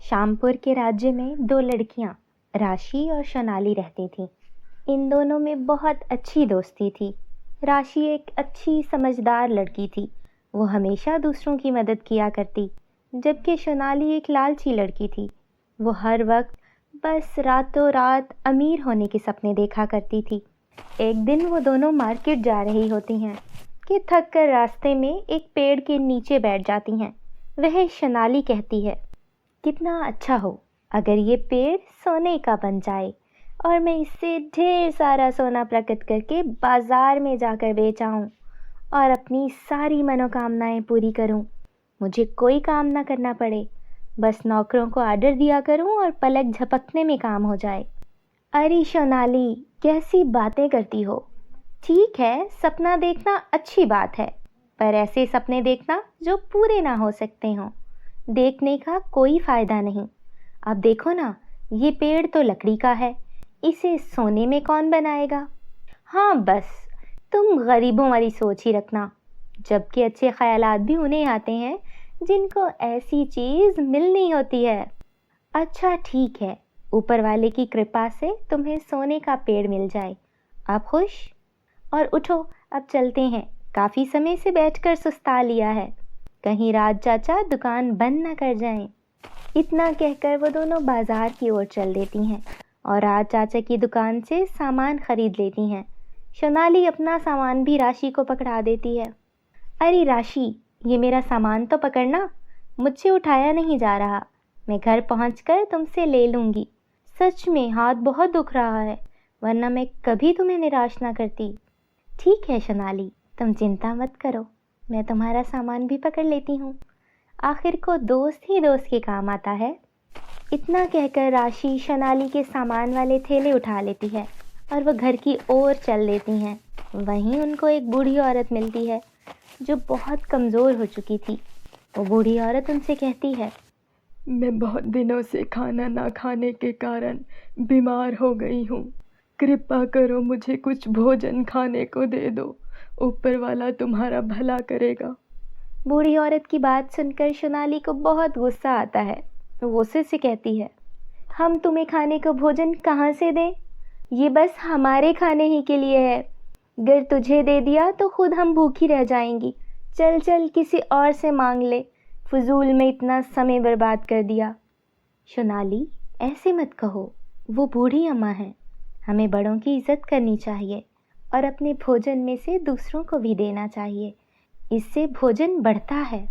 श्यामपुर के राज्य में दो लड़कियां राशि और सोनाली रहती थीं। इन दोनों में बहुत अच्छी दोस्ती थी। राशि एक अच्छी समझदार लड़की थी। वो हमेशा दूसरों की मदद किया करती, जबकि सोनाली एक लालची लड़की थी। वो हर वक्त बस रातों रात अमीर होने के सपने देखा करती थी। एक दिन वो दोनों मार्केट जा रही होती हैं कि थक कर रास्ते में एक पेड़ के नीचे बैठ जाती हैं। वह सोनाली कहती है, कितना अच्छा हो अगर ये पेड़ सोने का बन जाए और मैं इससे ढेर सारा सोना प्रकट करके बाजार में जाकर बेच आऊं और अपनी सारी मनोकामनाएं पूरी करूं। मुझे कोई काम ना करना पड़े, बस नौकरों को आर्डर दिया करूं और पलक झपकने में काम हो जाए। अरे सोनाली, कैसी बातें करती हो। ठीक है, सपना देखना अच्छी बात है, पर ऐसे सपने देखना जो पूरे ना हो सकते हों। देखने का कोई फायदा नहीं। अब देखो ना, ये पेड़ तो लकड़ी का है, इसे सोने में कौन बनाएगा। हाँ बस, तुम गरीबों वाली सोच ही रखना, जबकि अच्छे ख्यालात भी उन्हें आते हैं जिनको ऐसी चीज़ मिलनी होती है। अच्छा ठीक है, ऊपर वाले की कृपा से तुम्हें सोने का पेड़ मिल जाए। आप खुश? और उठो, अब चलते हैं, काफ़ी समय से बैठकर सुस्ता लिया है, कहीं राज चाचा दुकान बंद न कर जाएं। इतना कहकर वो दोनों बाजार की ओर चल देती हैं और राज चाचा की दुकान से सामान खरीद लेती हैं। सोनाली अपना सामान भी राशि को पकड़ा देती है। अरे राशि, ये मेरा सामान तो पकड़ना, मुझसे उठाया नहीं जा रहा। मैं घर पहुंचकर तुमसे ले लूँगी। सच में हाथ बहुत दुख रहा है, वरना मैं कभी तुम्हें निराश ना करती। ठीक है सोनाली, तुम चिंता मत करो, मैं तुम्हारा सामान भी पकड़ लेती हूँ। आखिर को दोस्त ही दोस्त के काम आता है। इतना कहकर राशि सोनाली के सामान वाले थैले उठा लेती है और वह घर की ओर चल देती हैं। वहीं उनको एक बूढ़ी औरत मिलती है जो बहुत कमज़ोर हो चुकी थी। वो बूढ़ी औरत उनसे कहती है, मैं बहुत दिनों से खाना ना खाने के कारण बीमार हो गई हूँ। कृपा करो, मुझे कुछ भोजन खाने को दे दो, ऊपर वाला तुम्हारा भला करेगा। बूढ़ी औरत की बात सुनकर सोनाली को बहुत गुस्सा आता है। वो उससे कहती है, हम तुम्हें खाने को भोजन कहाँ से दें? ये बस हमारे खाने ही के लिए है। अगर तुझे दे दिया तो खुद हम भूखी रह जाएंगी। चल चल किसी और से मांग ले, फजूल में इतना समय बर्बाद कर दिया। सोनाली, ऐसे मत कहो, वो बूढ़ी अम्मा है। हमें बड़ों की इज्जत करनी चाहिए और अपने भोजन में से दूसरों को भी देना चाहिए, इससे भोजन बढ़ता है।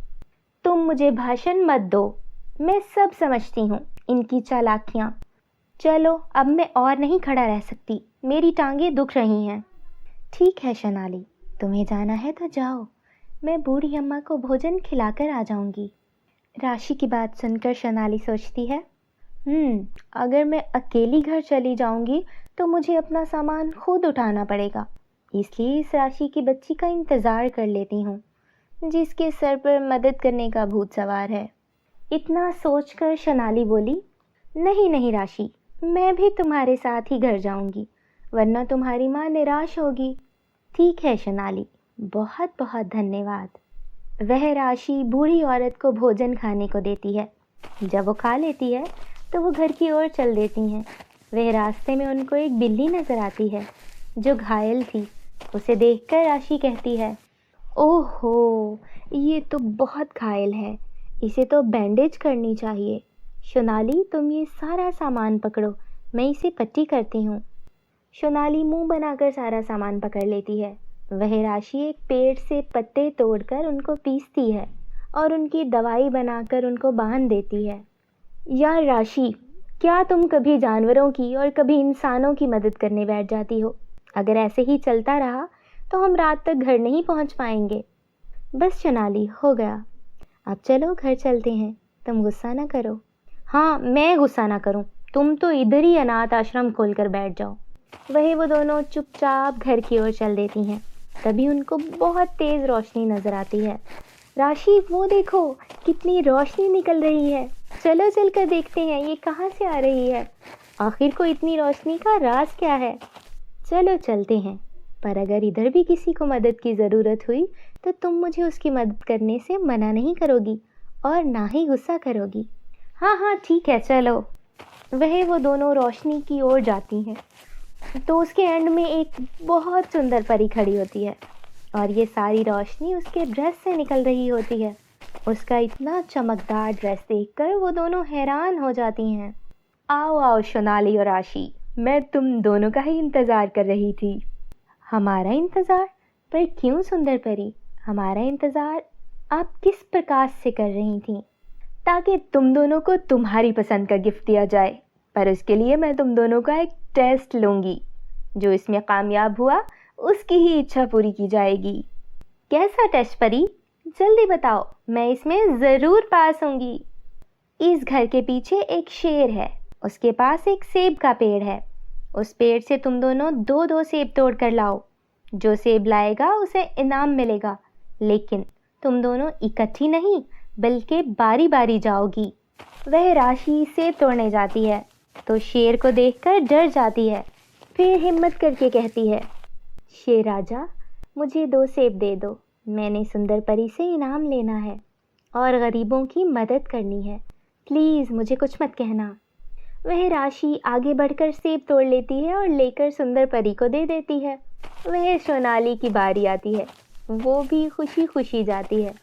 तुम मुझे भाषण मत दो, मैं सब समझती हूँ इनकी चालाकियाँ। चलो, अब मैं और नहीं खड़ा रह सकती, मेरी टांगें दुख रही हैं। ठीक है सोनाली, तुम्हें जाना है तो जाओ, मैं बूढ़ी अम्मा को भोजन खिलाकर आ जाऊंगी। राशि की बात सुनकर सोनाली सोचती है, अगर मैं अकेली घर चली जाऊंगी तो मुझे अपना सामान खुद उठाना पड़ेगा, इसलिए इस राशि की बच्ची का इंतज़ार कर लेती हूँ जिसके सर पर मदद करने का भूत सवार है। इतना सोचकर सोनाली बोली, नहीं नहीं राशि, मैं भी तुम्हारे साथ ही घर जाऊंगी, वरना तुम्हारी माँ निराश होगी। ठीक है सोनाली, बहुत बहुत धन्यवाद। वह राशि बूढ़ी औरत को भोजन खाने को देती है। जब वो खा लेती है तो वो घर की ओर चल देती हैं। वह रास्ते में उनको एक बिल्ली नज़र आती है जो घायल थी। उसे देखकर राशि कहती है, ओहो, ये तो बहुत घायल है, इसे तो बैंडेज करनी चाहिए। सोनाली, तुम ये सारा सामान पकड़ो, मैं इसे पट्टी करती हूँ। सोनाली मुंह बनाकर सारा सामान पकड़ लेती है। वह राशि एक पेड़ से पत्ते तोड़कर उनको पीसती है और उनकी दवाई बनाकर उनको बांध देती है। यार राशि, क्या तुम कभी जानवरों की और कभी इंसानों की मदद करने बैठ जाती हो? अगर ऐसे ही चलता रहा तो हम रात तक घर नहीं पहुंच पाएंगे। बस सोनाली, हो गया, अब चलो घर चलते हैं, तुम गुस्सा ना करो। हाँ, मैं गुस्सा ना करूं, तुम तो इधर ही अनाथ आश्रम खोलकर बैठ जाओ। वही वो दोनों चुपचाप घर की ओर चल देती हैं। तभी उनको बहुत तेज़ रोशनी नज़र आती है। राशि, वो देखो, कितनी रोशनी निकल रही है, चलो चल कर देखते हैं ये कहाँ से आ रही है। आखिर को इतनी रोशनी का राज क्या है। चलो चलते हैं, पर अगर इधर भी किसी को मदद की ज़रूरत हुई तो तुम मुझे उसकी मदद करने से मना नहीं करोगी और ना ही गुस्सा करोगी। हाँ हाँ ठीक है चलो। वो दोनों रोशनी की ओर जाती हैं तो उसके एंड में एक बहुत सुंदर परी खड़ी होती है और ये सारी रोशनी उसके ड्रेस से निकल रही होती है। उसका इतना चमकदार ड्रेस देखकर वो दोनों हैरान हो जाती हैं। आओ आओ सोनाली और राशि, मैं तुम दोनों का ही इंतज़ार कर रही थी। हमारा इंतज़ार? पर क्यों सुंदर परी, हमारा इंतज़ार आप किस प्रकार से कर रही थीं? ताकि तुम दोनों को तुम्हारी पसंद का गिफ्ट दिया जाए, पर उसके लिए मैं तुम दोनों का एक टेस्ट लूँगी। जो इसमें कामयाब हुआ उसकी ही इच्छा पूरी की जाएगी। कैसा टेस्ट परी? जल्दी बताओ, मैं इसमें ज़रूर पास होंगी। इस घर के पीछे एक शेर है, उसके पास एक सेब का पेड़ है। उस पेड़ से तुम दोनों दो दो सेब तोड़ कर लाओ। जो सेब लाएगा उसे इनाम मिलेगा, लेकिन तुम दोनों इकट्ठी नहीं बल्कि बारी बारी जाओगी। वह राशि सेब तोड़ने जाती है तो शेर को देखकर डर जाती है, फिर हिम्मत करके कहती है, शेर राजा मुझे 2 सेब दे दो, मैंने सुंदर परी से इनाम लेना है और गरीबों की मदद करनी है, प्लीज़ मुझे कुछ मत कहना। वह राशि आगे बढ़कर सेब तोड़ लेती है और लेकर सुंदर परी को दे देती है। वह सोनाली की बारी आती है, वो भी खुशी खुशी जाती है।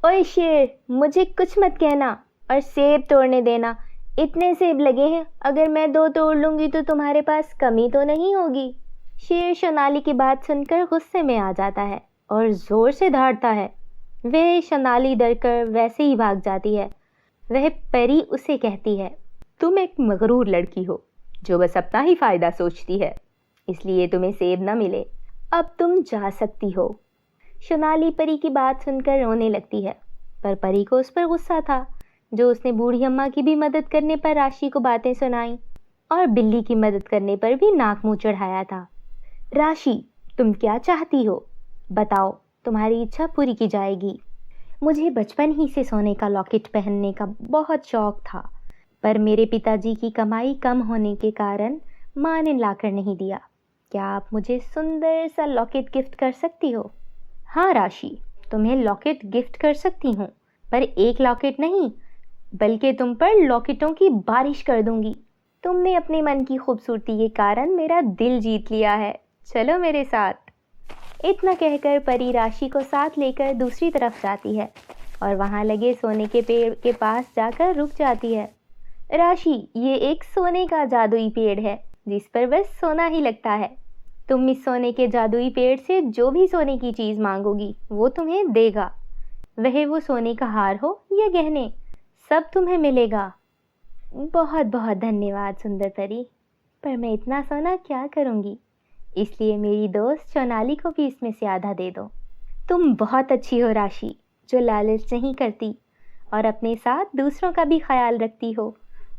ओए शेर, मुझे कुछ मत कहना और सेब तोड़ने देना। इतने सेब लगे हैं, अगर मैं 2 तोड़ लूँगी तो तुम्हारे पास कमी तो नहीं होगी। शेर सोनाली की बात सुनकर गुस्से में आ जाता है और ज़ोर से दहाड़ता है। वह सोनाली डरकर वैसे ही भाग जाती है। वह परी उसे कहती है, तुम एक मगरूर लड़की हो जो बस अपना ही फ़ायदा सोचती है, इसलिए तुम्हें सेब न मिले। अब तुम जा सकती हो। सोनाली परी की बात सुनकर रोने लगती है, पर परी को उस पर गुस्सा था जो उसने बूढ़ी अम्मा की भी मदद करने पर राशि को बातें सुनाई और बिल्ली की मदद करने पर भी नाक मुंह चढ़ाया था। राशि, तुम क्या चाहती हो? बताओ, तुम्हारी इच्छा पूरी की जाएगी। मुझे बचपन ही से सोने का लॉकेट पहनने का बहुत शौक था, पर मेरे पिताजी की कमाई कम होने के कारण माँ ने लाकर नहीं दिया। क्या आप मुझे सुंदर सा लॉकेट गिफ्ट कर सकती हो? हाँ राशि, तुम्हें लॉकेट गिफ्ट कर सकती हूँ, पर एक लॉकेट नहीं बल्कि तुम पर लॉकेटों की बारिश कर दूंगी। तुमने अपने मन की खूबसूरती के कारण मेरा दिल जीत लिया है, चलो मेरे साथ। इतना कहकर परी राशि को साथ लेकर दूसरी तरफ जाती है और वहाँ लगे सोने के पेड़ के पास जाकर रुक जाती है। राशि, ये एक सोने का जादुई पेड़ है जिस पर बस सोना ही लगता है। तुम इस सोने के जादुई पेड़ से जो भी सोने की चीज़ मांगोगी वो तुम्हें देगा। वह वो सोने का हार हो या गहने, सब तुम्हें मिलेगा। बहुत बहुत धन्यवाद सुंदर परी, पर मैं इतना सोना क्या करूँगी, इसलिए मेरी दोस्त सोनाली को भी इसमें से आधा दे दो। तुम बहुत अच्छी हो राशि, जो लालच नहीं करती और अपने साथ दूसरों का भी ख्याल रखती हो।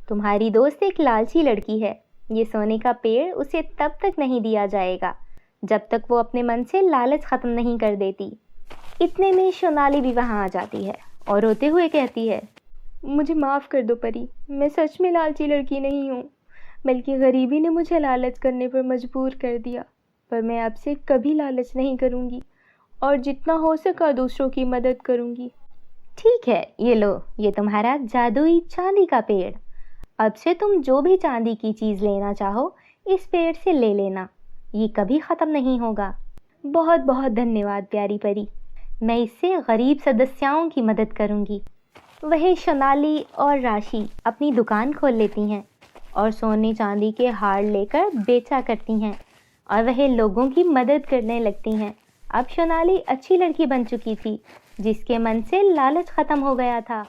तुम्हारी दोस्त एक लालची लड़की है। ये सोने का पेड़ उसे तब तक नहीं दिया जाएगा जब तक वो अपने मन से लालच ख़त्म नहीं कर देती। इतने में सोनाली भी वहाँ आ जाती है और रोते हुए कहती है, मुझे माफ़ कर दो परी, मैं सच में लालची लड़की नहीं हूँ, बल्कि गरीबी ने मुझे लालच करने पर मजबूर कर दिया। पर मैं आपसे कभी लालच नहीं करूँगी और जितना हो सका दूसरों की मदद करूँगी। ठीक है, ये लो, ये तुम्हारा जादुई चांदी का पेड़। अब से तुम जो भी चांदी की चीज़ लेना चाहो इस पेड़ से ले लेना, ये कभी ख़त्म नहीं होगा। बहुत बहुत धन्यवाद प्यारी परी, मैं इससे गरीब सदस्यों की मदद करूँगी। वह सोनाली और राशि अपनी दुकान खोल लेती हैं और सोने चांदी के हार लेकर बेचा करती हैं और वह लोगों की मदद करने लगती हैं। अब सोनाली अच्छी लड़की बन चुकी थी जिसके मन से लालच ख़त्म हो गया था।